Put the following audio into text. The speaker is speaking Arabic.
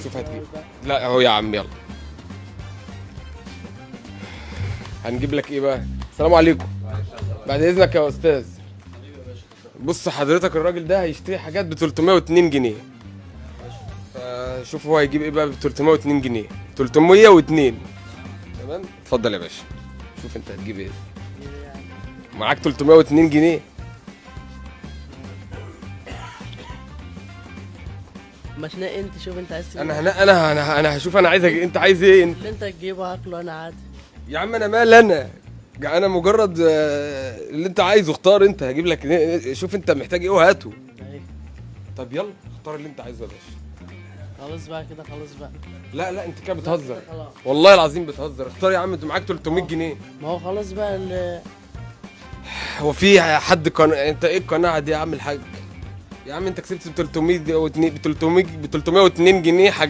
شوف هتجيب. لا اهو يا عم يلا. هنجيب لك ايه بقى؟ السلام عليكم. بعد اذنك يا استاذ. بص حضرتك الراجل ده هيشتري حاجات ب 302 جنيه. فشوف هو هيجيب ايه بقى ب 302 جنيه. 302. تمام اتفضل يا باشا. شوف انت هتجيب ايه. معاك 302 جنيه. ما تنقي انت، شوف انت عايز تجيب انا هشوف انا عايز انت عايز ايه انت؟ اللي انت تجيبه هاكله انا عادي. يا عم انا مال انا مجرد اللي انت عايزه اختار انت هجيب لك شوف انت محتاج ايه وهاته. اهي. طب يلا اختار اللي انت عايزه يا باشا. خلاص بقى كده، خلاص بقى. لا انت كده بتهزر. خلاص. والله العظيم بتهزر. اختار يا عم انت معاك 300 جنيه. ما هو خلاص بقى هو في حد انت ايه القناعه دي يا عم الحاج؟ يا عم انت كسبت ب 300 ب 302 جنيه حاجه.